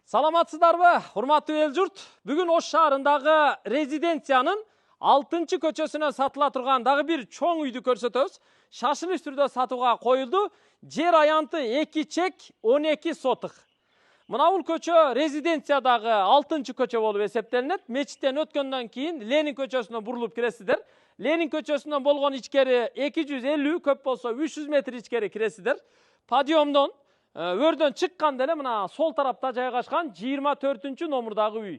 Саламатсыздарбы, урматтуу эл журт? Бүгүн Ош шаарындагы резиденциянын 6-көчөсүнө сатыла турган дагы бир чоң үйдү көрсөтөбүз. Шашылыш түрдө сатууга коюлду. Жер аянты 2 чек 12 сотык. Мына бул көчө резиденциядагы 6-көчө болуп эсептелинет. Мечиттен өткөндөн кийин Ленин көчөсүнө бурулуп киресиздер. Ленин көчөсүнөн болгон ичкери 250, көп болсо 300 метр ичкери киресиздер. Подъемдон өрдөн чыккан деле мына сол тарапта жайгашкан 24 номурдагы үй.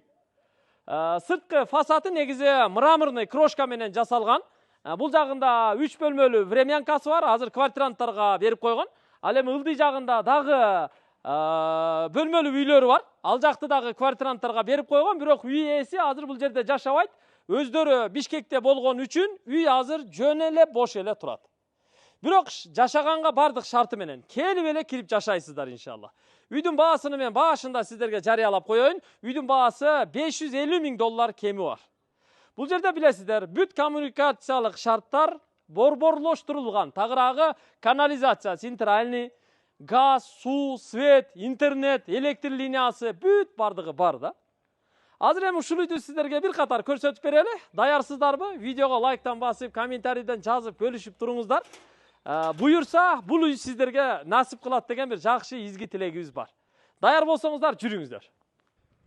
Сырткы фасады негизи мраморный крошка менен жасалган. Бул жагында 3 бөлмөлүү времянкасы бар, азыр квартиранттарга берип койгон. Ал эми ылдый жагында дагы бөлмөлүү үйлөрү бар. Ал жакты дагы квартиранттарга берип койгон, бирок үй ээси азыр бул жерде жашабайт. Өздөрү Бишкекте болгон үчүн үй азыр жөн эле бош эле турат. Бирок жашаганга бардык шарты менен келип эле кирип жашайсыздар иншалла. Үйдүн баасыны мен башында сиздерге жарыялап коеюн. Үйдүн баасы $550 000 кеми бар. Бул жерде билесиздер, бүт коммуникациялык шарттар борборлоштурулган. Тагыраагы канализация центральный, газ, суу, свет, интернет, электр линиясы бүт бардыгы бар да. Азыр эми ушул үйдү сиздерге бир катар көрсөтүп берели. Даярсыздарбы? Видеого лайктан басып, комментарийден жазып, бөлүшүп туруңуздар. Буюрса, бул үй сиздерге насип кылат деген бир жакшы изги тилегибиз бар. Даяр болсоңуздар, жүрүңүздөр.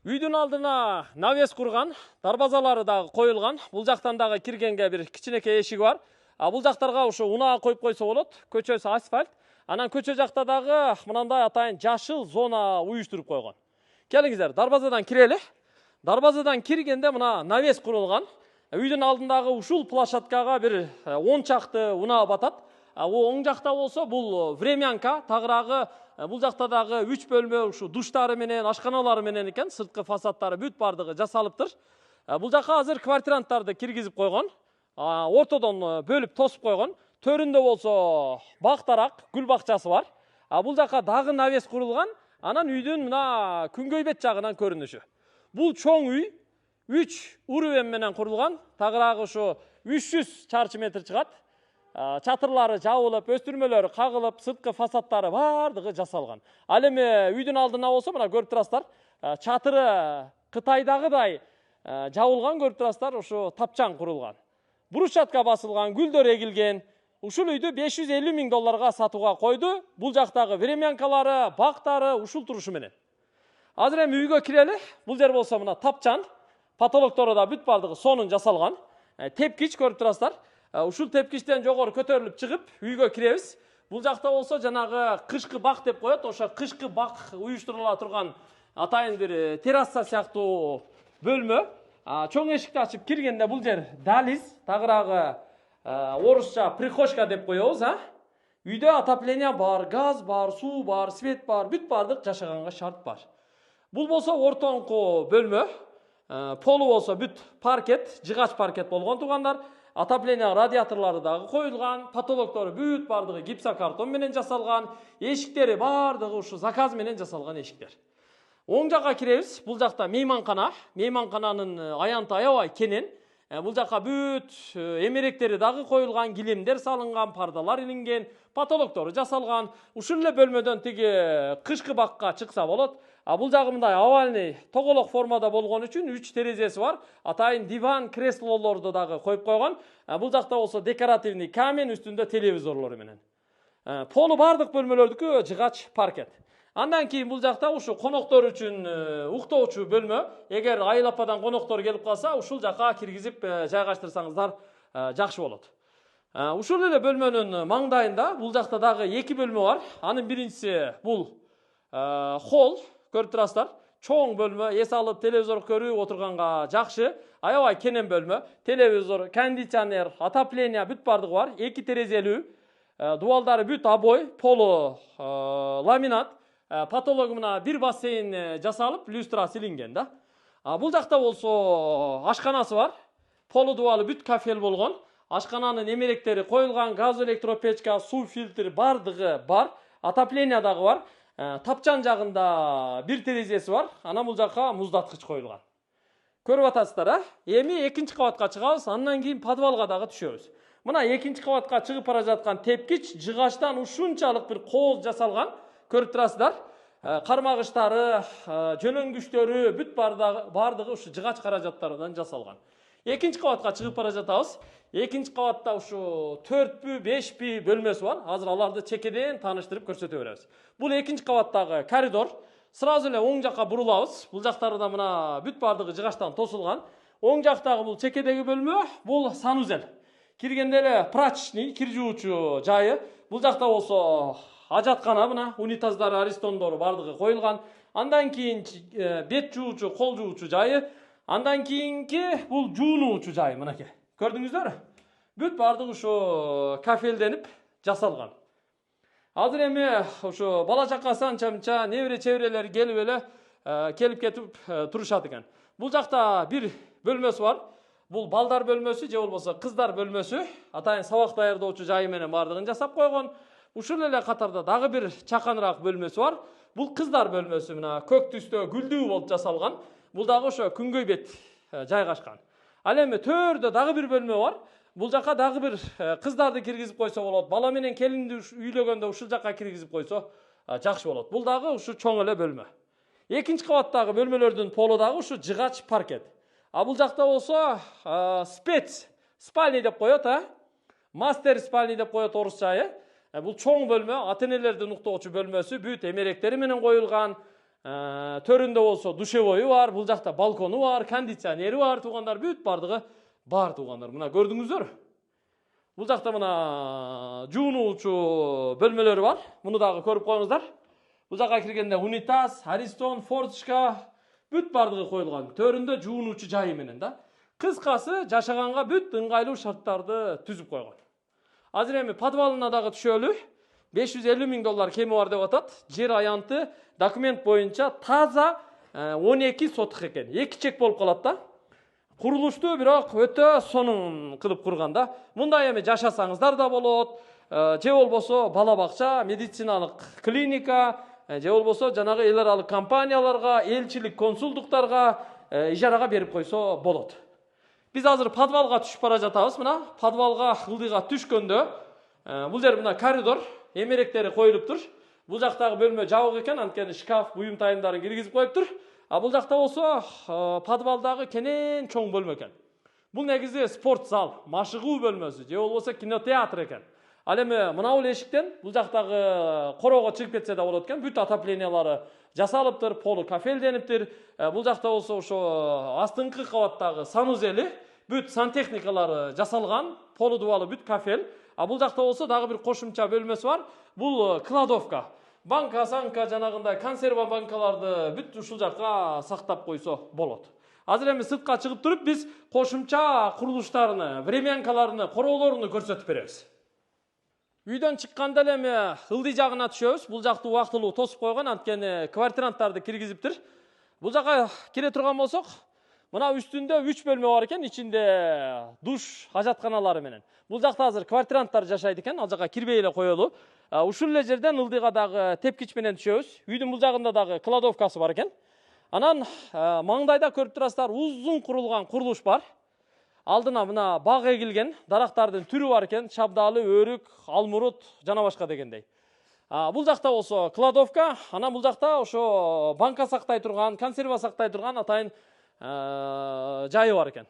Үйдүн алдына навес курган, дарбазалары дагы коюлган. Бул жактан дагы киргенге бир кичинекей эшиги бар. Бул жактарга ушу унаа коюп койсо болот. Көчөсү асфальт. Анан көчө жакта дагы мынандай атайын жашыл зона уюштуруп койгон. Келиңиздер, дарбазадан кирели. Дарбазадан киргенде мына навес курулган. Үйдүн алдындагы ушул площадкага бир 10 чакты унаа батат. Оң жакта болсо бул времянка, тагыраагы бул жакта дагы 3 бөлмө ушу душтары менен, ашканалары менен экен, сырткы фасадтары бүт бардыгы жасалыптыр. Бул жакка азыр квартиранттарды киргизип койгон. Ортодон бөлүп тосуп койгон. Төрүндө болсо бактарак, гүл бакчасы бар. Бул жакка дагы навес курулган. Анан үйдүн мына күнгөйбет жагынан көрүнүшү. Бул чоң үй 3 уровень менен курулган. Тагыраагы ушу 300 чарчы метр чыгат. Чатырлары жабылып, өстүрмөлөрү кагылып, сырткы фасадтары бардыгы жасалган. Ал эми үйдүн алдына болсо мына көрүп турасыздар, чатыры Кытайдагыдай жабылган, көрүп турасыздар, ушу тапчаң курулган. Брусчатка басылган, гүлдөр эгилген. Ушул үйдү $550 000 сатууга койду. Бул жактагы времянкалары, бактары ушул турушу менен. Азыр эми үйгө кирели. Бул жер болсо мына тапчан, потолоктору да бүт бардыгы сонун жасалган. Тепкич көрүп турасыздар. Ушул тепкичтен жогору көтөрүлүп чыгып, үйгө киребиз. Бул жакта болсо жанагы кышкы бак деп коет, ошо кышкы бак уюштурула турган атайын бир терраса сыяктуу бөлмө. Чоң эшикти ачып киргенде бул жер дализ, тагыраагы орусча прихожка деп коебуз, Үйдө отопление бар, газ бар, суу бар, свет бар, бүт бардык жашаганга шарт бар. Бул болсо ортоңку бөлмө. Полу болсо бүт паркет, жыгач паркет болгон тугандар. Отопление радиаторлары дагы коюлган, потолоктору бүт бардыгы гипсокартон менен жасалган, эшиктери бардыгы ушу заказ менен жасалган эшиктер. Оң жакка киребиз. Бул жакта мейманкана. Мейманкананын аянты аябай кенен. Бул жакка бүт эмеректери дагы коюлган, килимдер салынган, пардалар илинген, потолоктору жасалган. Ушул эле бөлмөдөн тиги кышкы бакка чыкса болот. Бул жагы мындай овальный тоголок формада болгон үчүн 3 терезеси бар. Атайын диван, креслолорду дагы коюп койгон. Бул жакта болсо декоративный камень, үстүндө телевизорлору менен. Полу бардык бөлмөлөрдүкү жыгач паркет. Андан кийин бул жакта ушу коноктор үчүн уктоочу бөлмө. Эгер айыл ападан коноктор келип калса, ушул жакка киргизип жайгаштырсаңыздар жакшы болот. Ушул эле бөлмөнүн маңдайында бул жакта дагы 2 бөлмө бар. Анын биринчиси бул холл, көрүп турасыздар. Чоң бөлмө, эс алып телевизор көрүп отурганга жакшы. Аябай кенен бөлмө. Телевизор, кондиционер, отопление бүт бардыгы бар. 2 терезелүү. Дубалдары бүт обой, полу ламинат. Потологу мына бир бассейн жасалып, люстра силинген да. Бул жакта болсо ашканасы бар. Полу дубалы бүт кафел болгон. Ашкананын эмеректери коюлган, газ электропечка, суу фильтри бардыгы бар. Отопление дагы бар. Тапчан жагында бир терезеси бар. Анан бул жакка муздаткыч коюлган. Көрүп атасыздар, Эми 2-нчи кабатка чыгабыз, андан кийин подвалга дагы түшөбүз. Мына 2-нчи кабатка чыгып бара жаткан тепкич жыгачтан ушунчалык бир кооз жасалган. Көрүп турасыздар. кармагычтары, жөнөңгүчтөрү бүт бардыгы ушу жыгач каражаттардан жасалган. Экинчи кабатка чыгып бара жатабыз. Экинчи кабатта ушу 4пү, 5пи бөлмөсү бар. Азыр аларды чекеден тааныштырып көрсөтө беребиз. Бул экинчи кабаттагы коридор. Сразу эле оң жакка бурулабыз. Бул жактары да мына бүт бардыгы жыгачтан тосулган. Оң жактагы бул чекедеги бөлмө, бул санузел. Киргенде эле прачечный, кир жуучу жайы. Бул жакта болсо ажаткана, мына унитаздары, аристондору бардыгы коюлган. Андан кийин бет жуучу, кол жуучу жайы. Андан кийинки бул жуунуучу жайы, мынакей. Көрдүңүздөр? Бүт бардыгы ушу кафелденип жасалган. Азыр эми ушу бала чакасы анча-мынча небере чеберелер келип эле келип кетип турушат экен. Бул жакта бир бөлмөсү бар. Бул балдар бөлмөсү же болбосо кыздар бөлмөсү. Атайын сабак даярдоочу жайы менен бардыгын жасап койгон. Ушул эле катарда дагы бир чаканыраак бөлмөсү бар. Бул кыздар бөлмөсү, мына көк түстө гүлдүү болуп жасалган. Бул дагы ошо күнгөй бет жайгашкан. Ал эми төрдө дагы бир бөлмө бар. Бул жака дагы бир кыздарды киргизип койсо болот. Бала менен келинди үйлөгөндө ушул жака киргизип койсо жакшы болот. Бул дагы ушу чоң эле бөлмө. Экинчи кабаттагы бөлмөлөрдүн полу дагы ушу жыгач паркет. А бул жакта болсо спец спальня деп коет, мастер спальня деп коет орусча. Бул чоң бөлмө, ата-энелердин уктоочу бөлмөсү, бүт эмеректери менен коюлган. Төрүндө болсо душевойу бар, бул жакта балкону бар, кондиционери бар, туугандар бүт бардыгы бар туугандар. Мына көрдүңүздөр? Бул жакта мына жуунуучу бөлмөлөрү бар. Муну дагы көрүп коюңуздар. Бул жака киргенде унитаз, аристон, форточка бүт бардыгы коюлган. Төрүндө жуунуучу жайы менен да. Кыскасы жашаганга бүт ыңгайлуу шарттарды түзүп койгон. Азыр эми подвалына дагы түшөлү. $550,000 кеми бар деп атат. Жер аянты документ боюнча таза 12 сотық экен. 2 чек болуп калат да. Курулушту бирок өтө сонун кылып курган да. Мында эми жашасаңыздар да болот. Же болбосо бала бакча, медициналык клиника, же болбосо жанагы эл аралык компанияларга, элчилик консулдуктарга ижарага берип койсо болот. Биз азыр подвалга түшүп бара жатабыз. Мына подвалга ылдыйга түшкөндө бул жер мына коридор, эмеректери коюлуптур. Бул жактагы бөлмө жабык экен, анткени шкаф, буюм тайымдарын киргизип коюптур. А бул жакта болсо подвалдагы кенен чоң бөлмө экен. Бул негизи спорт зал, машыгуу бөлмөсү, же болбосо кинотеатр экен. Ал эми мына бул эшиктен бул жактагы короого чыгып кетсе да болот экен. Бүт отоплениялары жасалыптыр, полу кафелдениптир. Бул жакта болсо ошо астыңкы кабаттагы санузели, бүт сантехникалары жасалган, полу дубалы бүт кафел. А бул жакта болсо дагы бир кошумча бөлмөсү бар. Бул кладовка. Банка, санка, жанагындай консерва банкаларды бүт ушул жакка сактап койсо болот. Азыр эми сыртка чыгып туруп биз кошумча курулуштарыны, времянкаларыны, короолоруну көрсөтүп беребиз. Үйдөн чыкканда эле эми ылдый жагына түшөбүз. Бул жакты убактылуу тосуп койгон, анткени квартиранттарды киргизиптир. Бул жака кире турган болсок, мына үстүндө 3 бөлмө бар экен, ичинде душ, ажатканалары менен. Бул жакта азыр квартиранттар жашайт экен, ал жака кирбей эле коелу. Ушул эле жерден ылдыйга дагы тепкич менен түшөбүз. Үйдүн бул жагында дагы кладовкасы бар экен. Анан маңдайда көрүп турасыздар, узун курулган курулуш бар. Алдына мына баг эгилген, дарактардын түрү бар экен, шабдалы, өрүк, алмурут, жана башка дегендей. Бул жакта болсо кладовка, анан бул жакта ошо банка сактай турган, консерва сактай турган атайын жайы бар экен.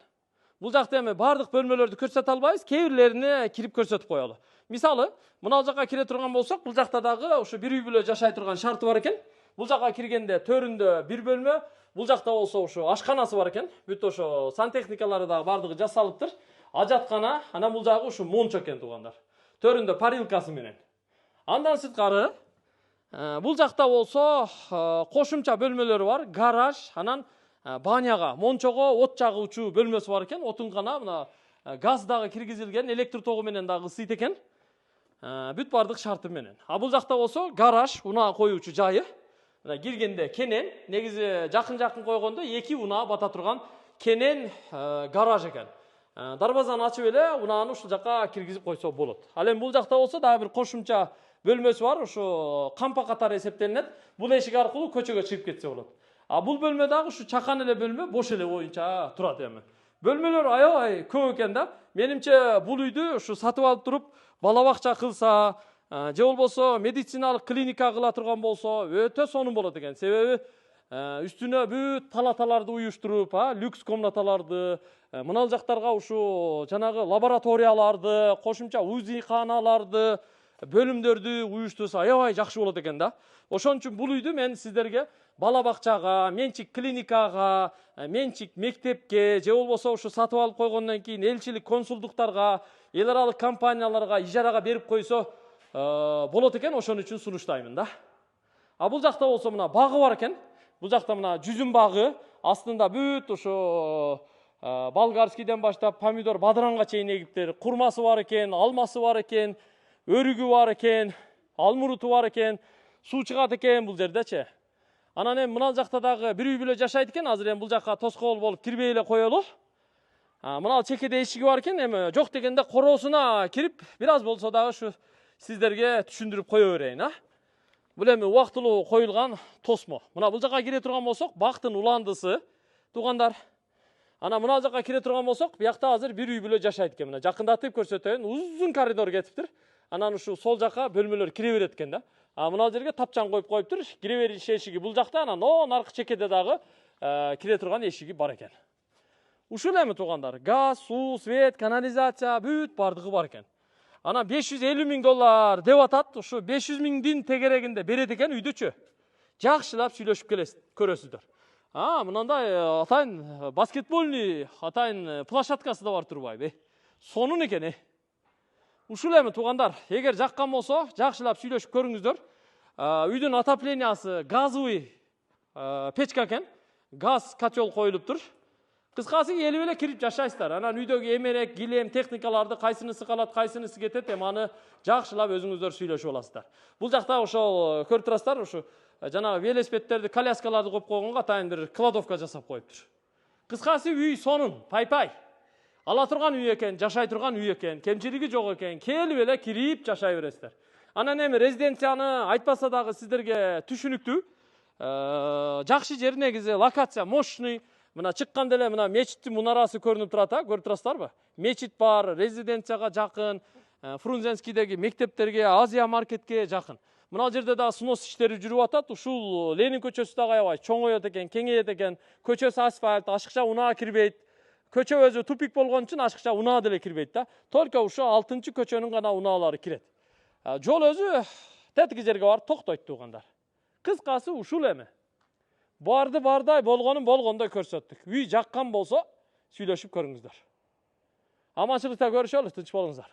Бул жакта эми бардык бөлмөлөрдү көрсөтө албайбыз, кээ бирлерине кирип көрсөтүп коелу. Мисалы, мына жака кире турган болсок, бул жакта дагы ошо бир үй бүлө жашай турган шарты бар экен. Бул жака киргенде төрүндө бир бөлмө, бул жакта болсо ошо ашканасы бар экен. Бүт ошо сантехникалары дагы бардыгы жасалыптыр. Ажаткана, анан бул жагы ошо мончо экен туугандар. Төрүндө парилкасы менен. Андан сырткары бул жакта болсо кошумча бөлмөлөрү бар, гараж, анан баняга, мончого от жагуучу бөлмөсү бар экен. Отунгана, мына газ дагы киргизилген, электр тогу менен дагы ысыйт экен. Бүт бардык шарты менен. А бул жакта болсо гараж, унаа коюучу жайы. Мына киргенде кенен, негизи жакын койгондо 2 унаа бата турган кенен гараж экен. Дарбазаны ачып эле унааны ушул жака киргизип койсо болот. Ал эми бул жакта болсо дагы бир кошумча бөлмөсү бар, ошо кампа катары эсептелинет. Бул эшик аркылуу көчөгө чыгып кетсе болот. А бул бөлмө дагы ушу чакан эле бөлмө, бош эле боюнча турат эми. Бөлмөлөр аябай көп экен да. Менимче бул үйдү ушу сатып алып туруп, бала бакча кылса, же болбосо медициналык клиника кыла турган болсо өтө сонун болот экен. Себеби үстүнө бүт палаталарды уюштуруп, люкс комнаталарды, мынал жактарга ушу жанагы лабораторияларды, кошумча УЗИ каналарды, бөлүмдөрдү уюштурса аябай жакшы болот экен да. Ошон үчүн бул үйдү мен сиздерге бала бакчага, менчик клиникага, менчик мектепке, же болбосо ушу сатып алып койгондон кийин элчилик консулдуктарга, эл аралык компанияларга ижарага берип койсо болот экен, ошон үчүн сунуштаймын да. Бул жакта болсо мына багы бар экен. Бул жакта мына жүзүм багы, астында бүт ошо болгарскийден баштап помидор, бадыранга чейин эгиптер, курмасы бар экен, алмасы бар экен, өрүгү бар экен, алмуруту бар экен, суу чыгат экен бул жердечи. Анан эми мына жакта дагы бир үй бүлө жашайт экен. Азыр эми бул жакка тоскоол болуп кирбей эле коелу. Мына чекеде эшиги бар экен. Эми жок дегенде короосуна кирип, бир аз болсо дагы ушу сиздерге түшүндүрүп кое берейин, Бул эми убактылуу коюлган тосмо. Мына бул жакка кире турган болсок, бактын уландысы, туугандар. Ана мына жакка кире турган болсок, биякта азыр бир үй бүлө жашайт экен. Мына жакындатып көрсөтөйүн. Узун коридор кетиптир. Анан ушу сол жакка бөлмөлөр кире берет экен да. Мына жерге тапчан коюп коюптур. Кире бериш эшиги бул жакта, анан наркы чекеде дагы кире турган эшиги бар экен. Ушул эми туугандар, газ, суу, свет, канализация бүт бардыгы бар экен. Ана 550 000 доллар деп атат. Ушу 500 000 тегерегинде берет экен үйдүчү. Жакшылап сүйлөшүп көрөсүздөр. Мынандай атайын баскетбольный, атайын площадкасы да бар турбайбы. Сонун экен. Ушул эми туугандар, эгер жаккан болсо, жакшылап сүйлөшүп көрүңүздөр. Үйдүн отоплениясы газовый печка экен. Газ котел коюлуптур. Кыскасы элип эле кирип жашайсыздар. Анан үйдөгү эмерек, килем, техникаларды кайсынысы калат, кайсынысы кетет, аны жакшылап өзүңүздөр сүйлөшүп аласыздар. Бул жакта ошол көрүп турасыздар, ушу жанагы велосипедтерди, коляскаларды коюп койгонго атайын бир кладовка жасап коюптур. Кыскасы үй сонун, пай-пай. Ала турган үй экен, жашай турган үй экен, кемчилиги жок экен, келип эле кирип жашай бересиздер. Анан эми резиденцияны айтпаса дагы сиздерге түшүнүктүү. Жакшы жер негизи, локация мощный. Мына чыкканда эле мына мечиттин мунарасы көрүнүп турат, көрүп турасыздарбы? Мечит бар, резиденцияга жакын, Фрунзенскийдеги мектептерге, Азия маркетке жакын. Мына жерде дагы снос иштери жүрүп атат. Ушул Ленин көчөсү дагы аябай чоңойот экен, кеңейет экен. Көчөсү асфальт, ашыкча унаа кирбейт. Көчө өзү тупик болгон үчүн ашыкча унаа деле кирбейт да. Только ушу 6-көчөнүн гана унаалары кирет. Жол өзү тетиги жерге барып токтойт туугандар. Кыскасы ушул эми. Барды бардай, болгонун болгондой көрсөттүк. Үй жаккан болсо, сүйлөшүп көрүңүздөр. Аманчылыкта көрүшөлү, тынч болуңуздар.